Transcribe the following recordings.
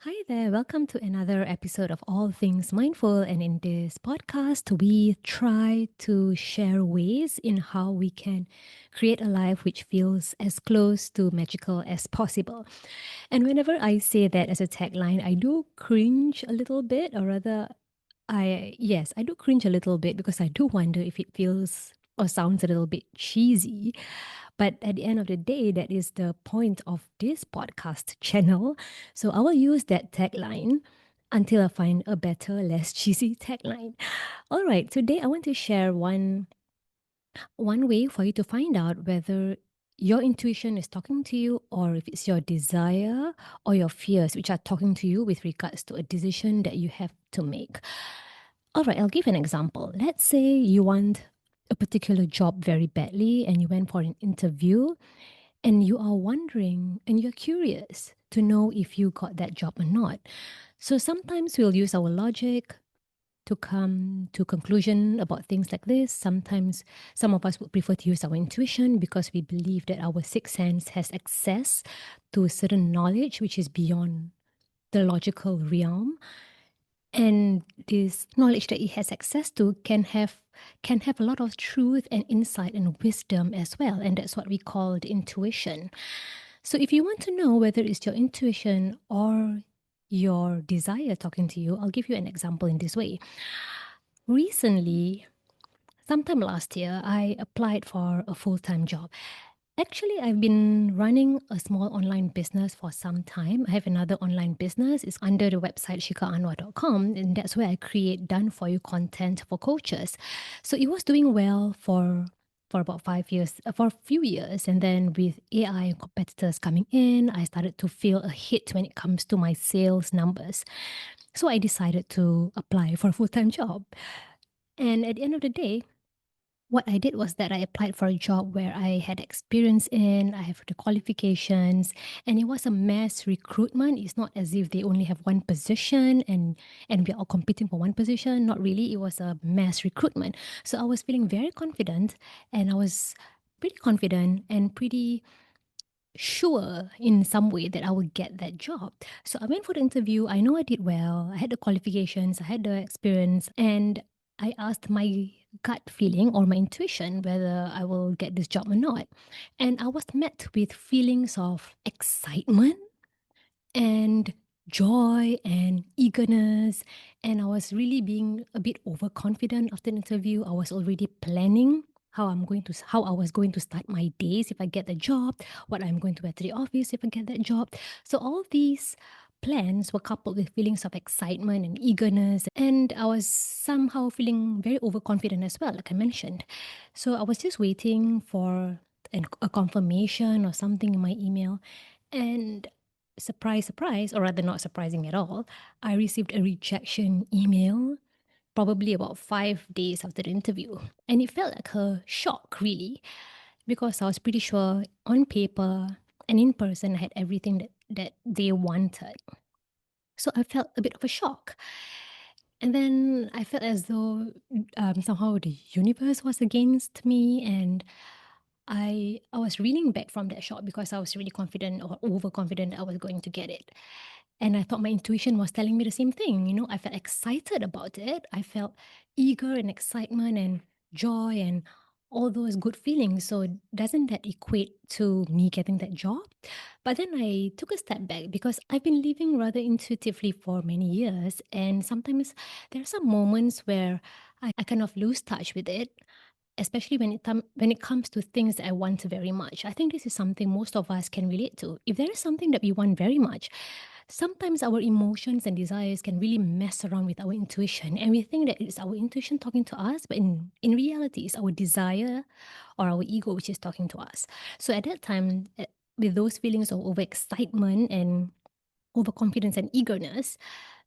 Hi there, welcome to another episode of All Things Mindful. And in this podcast, we try to share ways in how we can create a life which feels as close to magical as possible. And whenever I say that as a tagline, I do cringe a little bit, or rather, I do cringe a little bit because I do wonder if it feels or sounds a little bit cheesy. But at the end of the day, that is the point of this podcast channel. So I will use that tagline until I find a better, less cheesy tagline. All right, today I want to share one way for you to find out whether your intuition is talking to you or if it's your desire or your fears which are talking to you with regards to a decision that you have to make. All right, I'll give an example. Let's say you want a particular job very badly and you went for an interview and you are wondering and you're curious to know if you got that job or not. So sometimes we'll use our logic to come to conclusion about things like this. Sometimes some of us would prefer to use our intuition because we believe that our sixth sense has access to certain knowledge which is beyond the logical realm. And this knowledge that it has access to can have a lot of truth and insight and wisdom as well. And that's what we call the intuition. So if you want to know whether it's your intuition or your desire talking to you, I'll give you an example in this way. Recently, sometime last year, I applied for a full-time job. Actually, I've been running a small online business for some time. I have another online business. It's under the website shikaanwar.com, and that's where I create done for you content for coaches. So it was doing well for about 5 years, for a few years. And then with AI and competitors coming in, I started to feel a hit when it comes to my sales numbers. So I decided to apply for a full-time job. And at the end of the day, what I did was that I applied for a job where I had experience in, I have the qualifications, and it was a mass recruitment. It's not as if they only have one position and we're all competing for one position. Not really. It was a mass recruitment. So I was feeling very confident, and I was pretty confident and pretty sure in some way that I would get that job. So I went for the interview. I know I did well. I had the qualifications, I had the experience, and I asked my gut feeling or my intuition whether I will get this job or not. And I was met with feelings of excitement and joy and eagerness. And I was really being a bit overconfident after the interview. I was already planning how I was going to start my days if I get the job, what I'm going to wear to the office if I get that job. So all these plans were coupled with feelings of excitement and eagerness, and I was somehow feeling very overconfident as well, like I mentioned. So I was just waiting for a confirmation or something in my email, and surprise, surprise, or rather not surprising at all, I received a rejection email probably about 5 days after the interview. And it felt like a shock, really, because I was pretty sure on paper and in person I had everything that they wanted. So I felt a bit of a shock. And then I felt as though somehow the universe was against me, and I was reeling back from that shock because I was really confident or overconfident that I was going to get it. And I thought my intuition was telling me the same thing. You know, I felt excited about it. I felt eager and excitement and joy and all those good feelings. So doesn't that equate to me getting that job? But then I took a step back because I've been living rather intuitively for many years. And sometimes there are some moments where I kind of lose touch with it, especially when it comes to things that I want very much. I think this is something most of us can relate to. If there is something that we want very much, sometimes our emotions and desires can really mess around with our intuition, and we think that it's our intuition talking to us, but in reality, it's our desire or our ego which is talking to us. So at that time, with those feelings of overexcitement and overconfidence and eagerness,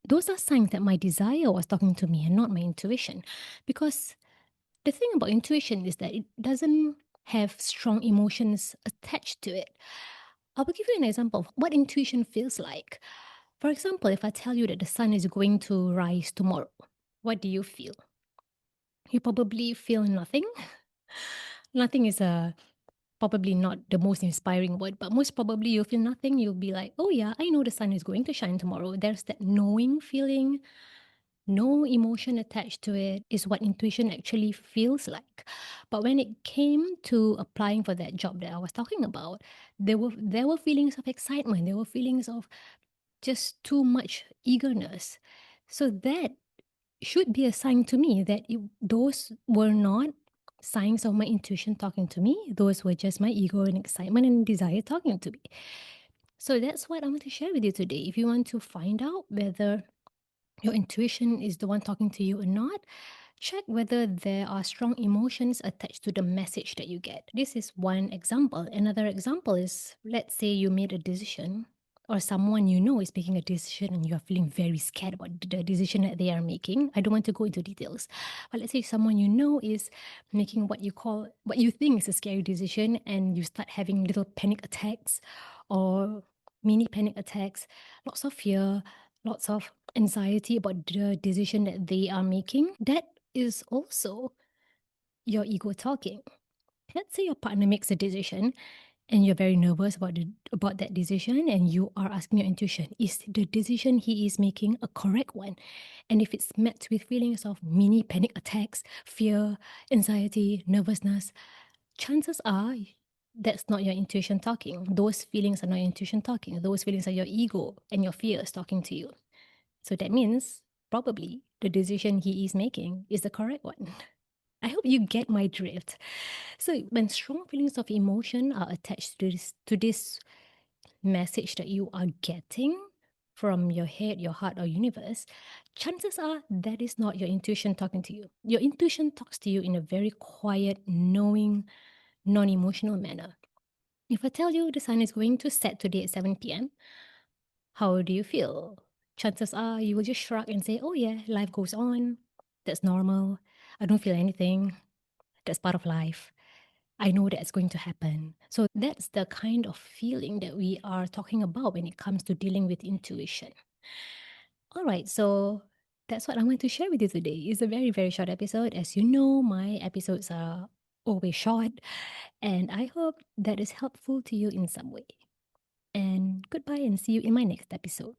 those are signs that my desire was talking to me and not my intuition. Because the thing about intuition is that it doesn't have strong emotions attached to it. I will give you an example of what intuition feels like. For example, if I tell you that the sun is going to rise tomorrow, what do you feel? You probably feel nothing. Nothing is a probably not the most inspiring word, but most probably you'll feel nothing. You'll be like, oh yeah, I know the sun is going to shine tomorrow. There's that knowing feeling, no emotion attached to it, is what intuition actually feels like. But when it came to applying for that job that I was talking about, there were feelings of excitement, there were feelings of just too much eagerness. So that should be a sign to me that those were not signs of my intuition talking to me. Those were just my ego and excitement and desire talking to me. So that's what I want to share with you today. If you want to find out whether your intuition is the one talking to you or not, check whether there are strong emotions attached to the message that you get. This is one example. Another example is, let's say you made a decision, or someone you know is making a decision and you are feeling very scared about the decision that they are making. I don't want to go into details, but let's say someone you know is making what you think is a scary decision, and you start having little panic attacks or mini panic attacks, lots of fear, lots of anxiety about the decision that they are making. That is also your ego talking. Let's say your partner makes a decision and you're very nervous about that decision, and you are asking your intuition, is the decision he is making a correct one? And if it's met with feelings of mini panic attacks, fear, anxiety, nervousness, chances are that's not your intuition talking. Those feelings are not your intuition talking. Those feelings are your ego and your fears talking to you. So that means probably the decision he is making is the correct one. I hope you get my drift. So when strong feelings of emotion are attached to this message that you are getting from your head, your heart, or universe, chances are that is not your intuition talking to you. Your intuition talks to you in a very quiet, knowing, non-emotional manner. If I tell you the sun is going to set today at 7 p.m., how do you feel? Chances are you will just shrug and say, oh yeah, life goes on. That's normal. I don't feel anything. That's part of life. I know that's going to happen. So that's the kind of feeling that we are talking about when it comes to dealing with intuition. All right, so that's what I want to share with you today. It's a very, very short episode. As you know, my episodes are always short, and I hope that is helpful to you in some way. And goodbye, and see you in my next episode.